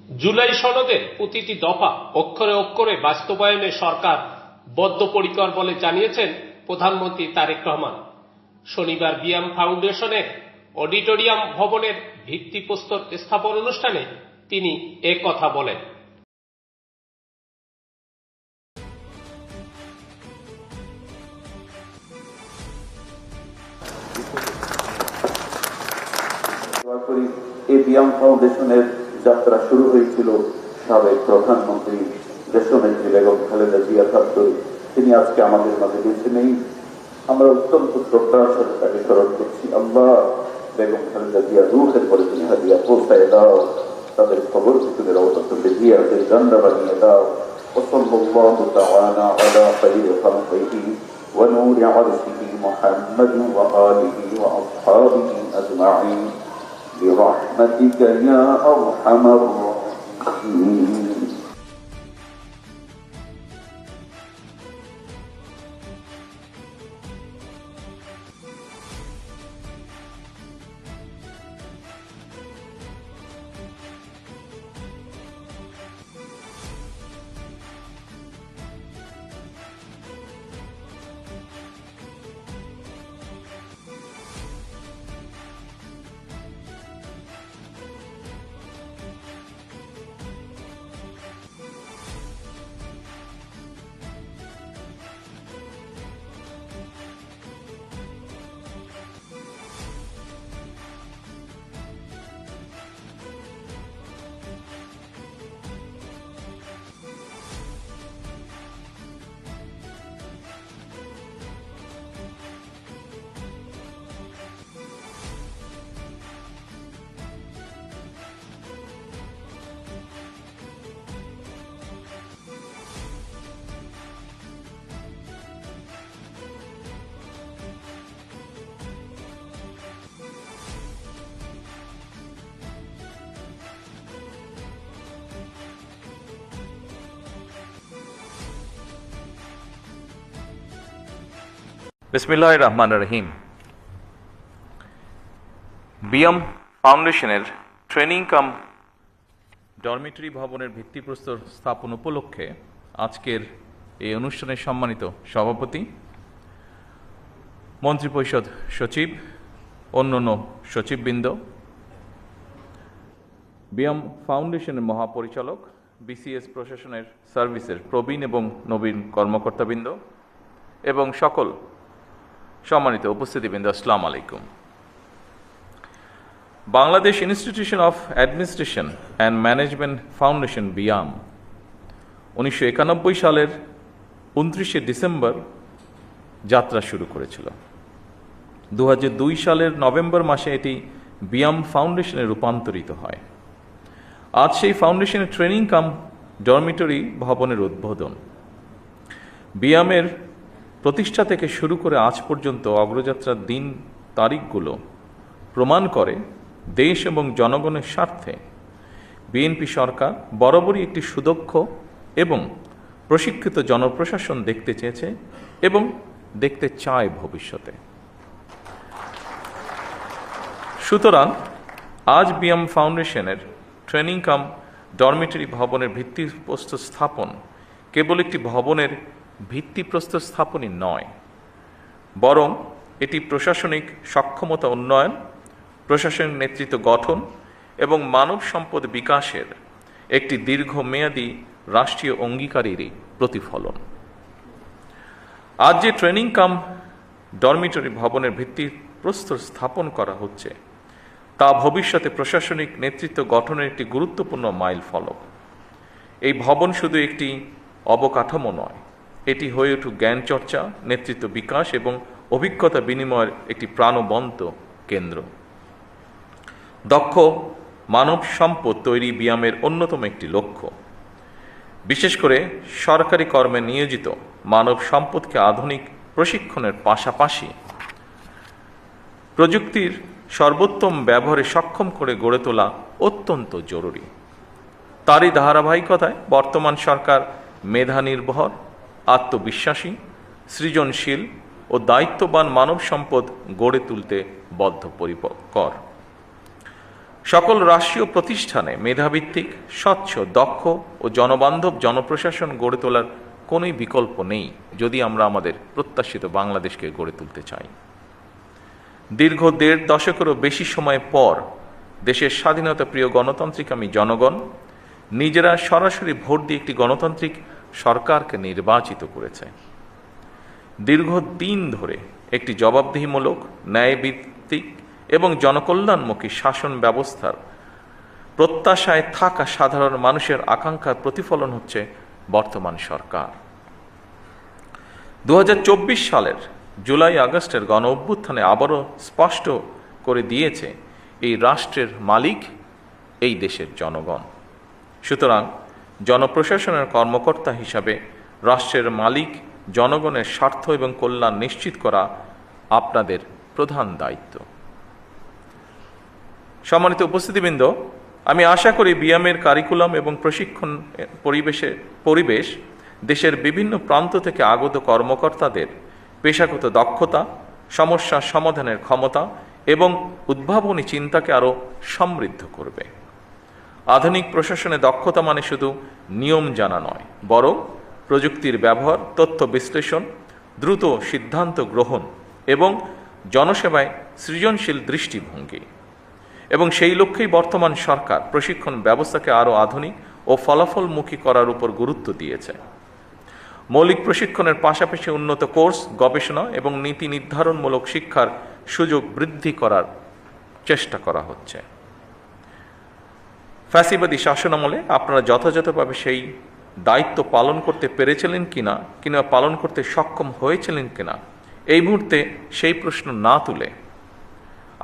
জুলাই সনদের প্রতিটি দফা অক্ষরে অক্ষরে বাস্তবায়নে সরকার বদ্ধপরিকর বলে জানিয়েছেন প্রধানমন্ত্রী তারেক রহমান। শনিবার বিয়াম ফাউন্ডেশনের অডিটোরিয়াম ভবনের ভিত্তিপ্রস্তর স্থাপন অনুষ্ঠানে তিনি কথা বলেন। এই বিয়াম ফাউন্ডেশনের যাত্রা শুরু হয়েছিল সাবেক প্রধানমন্ত্রী দেশনেত্রী বেগম খালেদা জিয়া ছাত্রী। তিনি আজকে আমাদের মাঝে বেঁচে নেই। আমরা অত্যন্ত শ্রদ্ধার সাথে তাকে স্মরণ করছি। আল্লাহ বেগম খালেদা জিয়া রূহের পরে তুমি হাদিয়া পৌঁছায় দাও, তাদের খবর তুমি রওজাত বেজিয়াতের জান্নাত বানিয়ে দাও। ওয়াসাল্লাল্লাহু তাআলা আলা খায়রি খালকিহি ওয়া নূরি আরশিহি মুহাম্মাদিন ওয়া আলিহি ওয়া আসহাবিহি আজমাইন برحمتك يا أرحم الراحمين। বিসমিল্লাহির রহমানির রহিম। বিয়াম ফাউন্ডেশনের ট্রেনিং কাম ডরমিটরি ভবনের ভিত্তিপ্রস্তর স্থাপন উপলক্ষে আজকের এই অনুষ্ঠানের সম্মানিত সভাপতি, মন্ত্রিপরিষদ সচিব, অন্যান্য সচিববৃন্দ, বিয়াম ফাউন্ডেশনের মহাপরিচালক, বিসিএস প্রশাসনের সার্ভিসের প্রবীণ এবং নবীন কর্মকর্তাবৃন্দ এবং সকল সম্মানিত উপস্থিতিবৃন্দ, আসসালামু আলাইকুম। Bangladesh institution of administration and management foundation BIAM 1991 সালের 29শে ডিসেম্বর যাত্রা শুরু করেছিল। 2002 সালের নভেম্বর মাসে এটি বিয়াম ফাউন্ডেশনে রূপান্তরিত হয়। আজ সেই ফাউন্ডেশনের ট্রেনিং কাম ডরমিটরি ভবনের উদ্বোধন। বিয়ামের প্রতিষ্ঠা থেকে শুরু করে আজ পর্যন্ত অগ্রযাত্রার দিন তারিখগুলো প্রমাণ করে দেশ এবং জনগণের স্বার্থে বিএনপি সরকার বরাবরই একটি সুদক্ষ এবং প্রশিক্ষিত জনপ্রশাসন দেখতে চেয়েছে এবং দেখতে চায় ভবিষ্যতে। সুতরাং আজ বিয়াম ফাউন্ডেশনের ট্রেনিং কাম ডরমিটরি ভবনের ভিত্তিপ্রস্তর স্থাপন কেবল একটি ভবনের ভিত্তিপ্রস্তর স্থাপনই নয়, বরং এটি প্রশাসনিক সক্ষমতা উন্নয়ন, প্রশাসনিক নেতৃত্ব গঠন এবং মানব সম্পদ বিকাশের একটি দীর্ঘমেয়াদী রাষ্ট্রীয় অঙ্গীকারেরই প্রতিফলন। আজ যে ট্রেনিং কাম ডরমিটরি ভবনের ভিত্তিপ্রস্তর স্থাপন করা হচ্ছে তা ভবিষ্যতে প্রশাসনিক নেতৃত্ব গঠনের একটি গুরুত্বপূর্ণ মাইল ফলক। এই ভবন শুধু একটি অবকাঠামো নয়, এটি হয়ে উঠুক জ্ঞান চর্চা, নেতৃত্ব বিকাশ এবং অভিজ্ঞতা বিনিময়ের একটি প্রাণবন্ত কেন্দ্র। দক্ষ মানব সম্পদ তৈরি বিয়ামের অন্যতম একটি লক্ষ্য। বিশেষ করে সরকারি কর্মে নিয়োজিত মানব সম্পদকে আধুনিক প্রশিক্ষণের পাশাপাশি প্রযুক্তির সর্বোত্তম ব্যবহারে সক্ষম করে গড়ে তোলা অত্যন্ত জরুরি। তারই ধারাবাহিকতায় বর্তমান সরকার মেধা নির্ভর, আত্মবিশ্বাসী, সৃজনশীল ও দায়িত্ববান মানব সম্পদ গড়ে তুলতে বদ্ধপরিকর। সকল রাষ্ট্রীয় প্রতিষ্ঠানে মেধাভিত্তিক, স্বচ্ছ, দক্ষ ও জনবান্ধব জনপ্রশাসন গড়ে তোলার কোনোই বিকল্প নেই যদি আমরা আমাদের প্রত্যাশিত বাংলাদেশকে গড়ে তুলতে চাই। দীর্ঘ ১.৫ দশকেরও বেশি সময় পর দেশের স্বাধীনতা প্রিয় গণতান্ত্রিকামী জনগণ নিজেরা সরাসরি ভোট দিয়ে একটি গণতান্ত্রিক সরকারকে নির্বাচিত করেছে। দীর্ঘদিন ধরে একটি জবাবদিহিমূলক, ন্যায়ভিত্তিক এবং জনকল্যাণমুখী শাসন ব্যবস্থার প্রত্যাশায় থাকা সাধারণ মানুষের আকাঙ্ক্ষার প্রতিফলন হচ্ছে বর্তমান সরকার। ২০২৪ সালের জুলাই আগস্টের গণ অভ্যুত্থানে আবারও স্পষ্ট করে দিয়েছে এই রাষ্ট্রের মালিক এই দেশের জনগণ। সুতরাং জনপ্রশাসনের কর্মকর্তা হিসাবে রাষ্ট্রের মালিক জনগণের স্বার্থ এবং কল্যাণ নিশ্চিত করা আপনাদের প্রধান দায়িত্ব। সম্মানিত উপস্থিতিবৃন্দ, আমি আশা করি বিএমের কারিকুলাম এবং প্রশিক্ষণ পরিবেশ দেশের বিভিন্ন প্রান্ত থেকে আগত কর্মকর্তাদের পেশাগত দক্ষতা, সমস্যা সমাধানের ক্ষমতা এবং উদ্ভাবনী চিন্তাকে আরও সমৃদ্ধ করবে। আধুনিক প্রশাসনে দক্ষতা মানে শুধু নিয়ম জানা নয়, বরং প্রযুক্তির ব্যবহার, তথ্য বিশ্লেষণ, দ্রুত সিদ্ধান্ত গ্রহণ এবং জনসেবায় সৃজনশীল দৃষ্টিভঙ্গি। এবং সেই লক্ষ্যেই বর্তমান সরকার প্রশিক্ষণ ব্যবস্থাকে আরও আধুনিক ও ফলাফলমুখী করার উপর গুরুত্ব দিয়েছে। মৌলিক প্রশিক্ষণের পাশাপাশি উন্নত কোর্স, গবেষণা এবং নীতি নির্ধারণমূলক শিক্ষার সুযোগ বৃদ্ধি করার চেষ্টা করা হচ্ছে। ফ্যাসিবাদী শাসনামলে আপনারা যথাযথভাবে সেই দায়িত্ব পালন করতে পেরেছিলেন কিনা কিংবা পালন করতে সক্ষম হয়েছিলেন কিনা, এই মুহূর্তে সেই প্রশ্ন না তুলে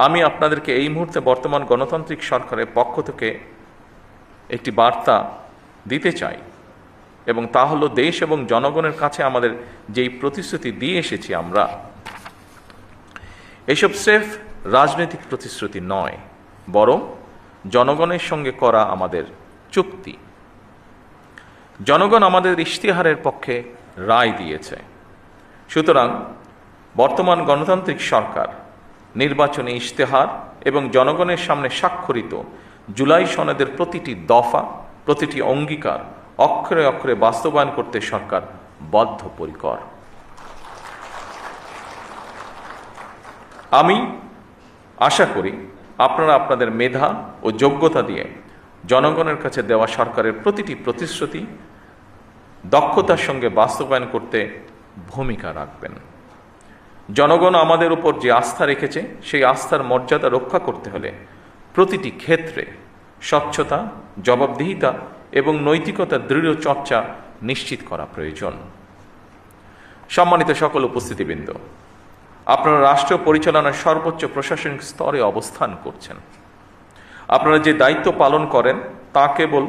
আমি আপনাদেরকে এই মুহূর্তে বর্তমান গণতান্ত্রিক সরকারের পক্ষ থেকে একটি বার্তা দিতে চাই, এবং তা হলো দেশ এবং জনগণের কাছে আমাদের যেই প্রতিশ্রুতি দিয়ে এসেছি আমরা, এসব স্রেফ রাজনৈতিক প্রতিশ্রুতি নয়, বরং জনগণের সঙ্গে করা আমাদের চুক্তি। জনগণ আমাদের ইশতেহারের পক্ষে রায় দিয়েছে। সুতরাং বর্তমান গণতান্ত্রিক সরকার নির্বাচনী ইশতেহার এবং জনগণের সামনে স্বাক্ষরিত জুলাই সনদের প্রতিটি দফা, প্রতিটি অঙ্গীকার অক্ষরে অক্ষরে বাস্তবায়ন করতে সরকার বদ্ধপরিকর। আমি আশা করি আপনারা আপনাদের মেধা ও যোগ্যতা দিয়ে জনগণের কাছে দেওয়া সরকারের প্রতিটি প্রতিশ্রুতি দক্ষতার সঙ্গে বাস্তবায়ন করতে ভূমিকা রাখবেন। জনগণ আমাদের উপর যে আস্থা রেখেছে সেই আস্থার মর্যাদা রক্ষা করতে হলে প্রতিটি ক্ষেত্রে স্বচ্ছতা, জবাবদিহিতা এবং নৈতিকতার দৃঢ় চর্চা নিশ্চিত করা প্রয়োজন। সম্মানিত সকল উপস্থিতিবৃন্দ, আপনারা রাষ্ট্র পরিচালনার সর্বোচ্চ প্রশাসনিক স্তরে অবস্থান করছেন। আপনারা যে দায়িত্ব পালন করেন তা কেবল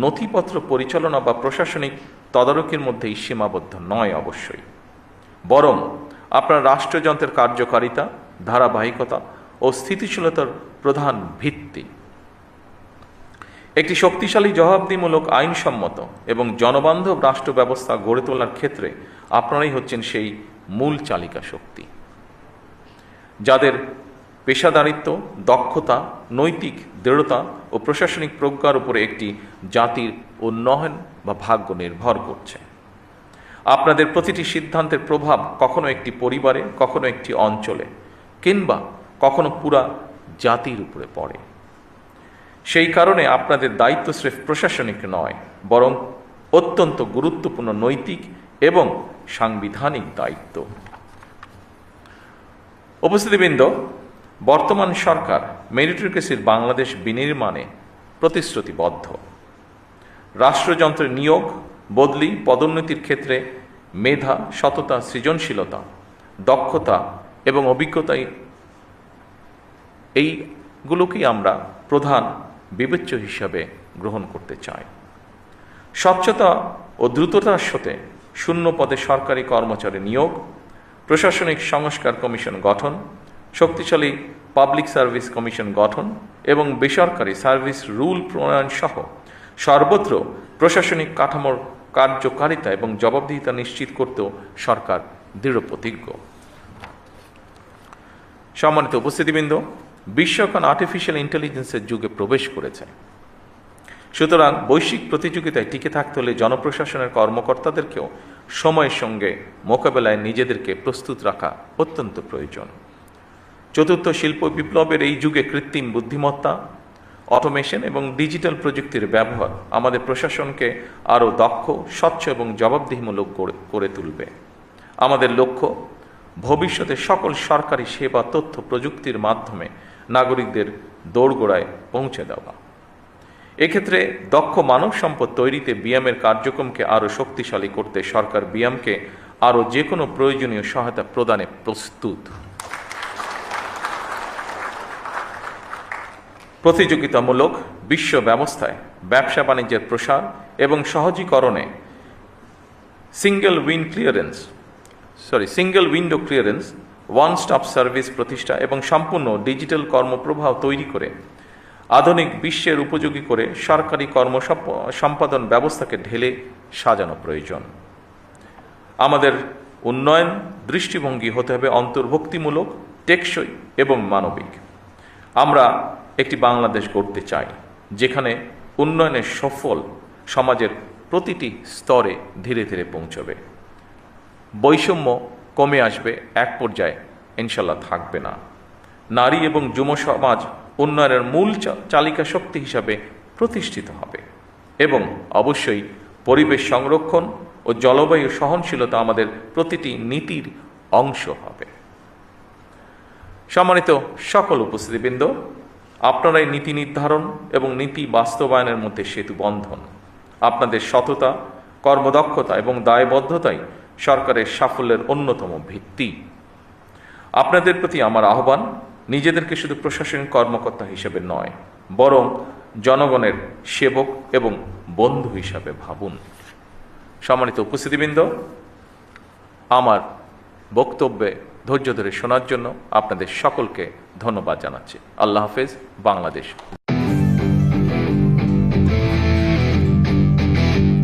নথিপত্র পরিচালনা বা প্রশাসনিক তদারকির মধ্যেই সীমাবদ্ধ নয় অবশ্যই, বরং আপনার রাষ্ট্রযন্ত্রের কার্যকারিতা, ধারাবাহিকতা ও স্থিতিশীলতার প্রধান ভিত্তি। একটি শক্তিশালী, জবাবদিহিমূলক, আইনসম্মত এবং জনবান্ধব রাষ্ট্র ব্যবস্থা গড়ে তোলার ক্ষেত্রে আপনারাই হচ্ছেন সেই মূল চালিকা শক্তি, যাদের পেশাদারিত্ব, দক্ষতা, নৈতিক দৃঢ়তা ও প্রশাসনিক প্রজ্ঞার উপরে একটি জাতির উন্নয়ন বা ভাগ্য নির্ভর করছে। আপনাদের প্রতিটি সিদ্ধান্তের প্রভাব কখনো একটি পরিবারে, কখনো একটি অঞ্চলে কিংবা কখনো পুরা জাতির উপরে পড়ে। সেই কারণে আপনাদের দায়িত্ব স্রেফ প্রশাসনিক নয়, বরং অত্যন্ত গুরুত্বপূর্ণ নৈতিক এবং সাংবিধানিক দায়িত্ব। উপস্থিতিবৃন্দ, বর্তমান সরকার মেরিটোক্রেসির বাংলাদেশ বিনির্মাণে প্রতিশ্রুতিবদ্ধ। রাষ্ট্রযন্ত্রের নিয়োগ, বদলি, পদোন্নতির ক্ষেত্রে মেধা, সততা, সৃজনশীলতা, দক্ষতা এবং অভিজ্ঞতাই এইগুলোকেই আমরা প্রধান বিবেচ্য হিসাবে গ্রহণ করতে চাই। স্বচ্ছতা ও দ্রুততার সাথে শূন্য পদে সরকারি কর্মচারী নিয়োগ, প্রশাসনিক সংস্কার কমিশন গঠন, শক্তিশালী পাবলিক সার্ভিস কমিশন গঠন এবং বেসরকারি সার্ভিস রুল প্রণয়ন সহ সর্বত্র প্রশাসনিক কাঠামোর কার্যকারিতা এবং জবাবদিহিতা নিশ্চিত করতেও সরকার দৃঢ় প্রতিজ্ঞ। সম্মানিত উপস্থিতিবৃন্দ, বিশ্ব এখন আর্টিফিশিয়াল ইন্টেলিজেন্সের যুগে প্রবেশ করেছে। সুতরাং বৈশ্বিক প্রতিযোগিতায় টিকে থাকতে হলে জনপ্রশাসনের কর্মকর্তাদেরকেও সময়ের সঙ্গে মোকাবেলায় নিজেদেরকে প্রস্তুত রাখা অত্যন্ত প্রয়োজন। চতুর্থ শিল্প বিপ্লবের এই যুগে কৃত্রিম বুদ্ধিমত্তা, অটোমেশন এবং ডিজিটাল প্রযুক্তির ব্যবহার আমাদের প্রশাসনকে আরও দক্ষ, স্বচ্ছ এবং জবাবদিহিমূলক করে তুলবে। আমাদের লক্ষ্য ভবিষ্যতে সকল সরকারি সেবা তথ্য প্রযুক্তির মাধ্যমে নাগরিকদের দোরগোড়ায় পৌঁছে দেওয়া। এক্ষেত্রে দক্ষ মানব সম্পদ তৈরিতে বিয়ামের কার্যক্রমকে আরও শক্তিশালী করতে সরকার বিয়ামকে আরও যে কোনো প্রয়োজনীয় সহায়তা প্রদানে প্রস্তুত। প্রতিযোগিতামূলক বিশ্ব ব্যবস্থায় ব্যবসা বাণিজ্যের প্রসার এবং সহজীকরণে single window clearance, one stop service প্রতিষ্ঠা এবং সম্পূর্ণ ডিজিটাল কর্মপ্রবাহ তৈরি করে আধুনিক বিশ্বের উপযোগী করে সরকারি কর্ম সম্পাদন ব্যবস্থাকে ঢেলে সাজানো প্রয়োজন। আমাদের উন্নয়ন দৃষ্টিভঙ্গি হতে হবে অন্তর্ভুক্তিমূলক, টেকসই এবং মানবিক। আমরা একটি বাংলাদেশ গড়তে চাই যেখানে উন্নয়নের সফল সমাজের প্রতিটি স্তরে ধীরে ধীরে পৌঁছবে। বৈষম্য কমে আসবে, এক পর্যায়ে ইনশাল্লাহ থাকবে না। নারী এবং যুব সমাজ উন্নয়নের মূল চালিকা শক্তি হিসাবে প্রতিষ্ঠিত হবে এবং অবশ্যই পরিবেশ সংরক্ষণ ও জলবায়ু সহনশীলতা আমাদের প্রতিটি নীতির অংশ হবে। সম্মানিত সকল উপস্থিতিবৃন্দ, আপনারাই নীতি নির্ধারণ এবং নীতি বাস্তবায়নের মধ্যে সেতু বন্ধন। আপনাদের সততা, কর্মদক্ষতা এবং দায়বদ্ধতাই সরকারের সাফল্যের অন্যতম ভিত্তি। আপনাদের প্রতি আমার আহ্বান, নিজেদেরকে শুধু প্রশাসনিক কর্মকর্তা হিসেবে নয়, বরং জনগণের সেবক এবং বন্ধু হিসাবে ভাবুন। সম্মানিত উপস্থিতিবৃন্দ, আমার বক্তব্যে ধৈর্য ধরে শোনার জন্য আপনাদের সকলকে ধন্যবাদ জানাচ্ছি। আল্লাহ হাফেজ। বাংলাদেশ।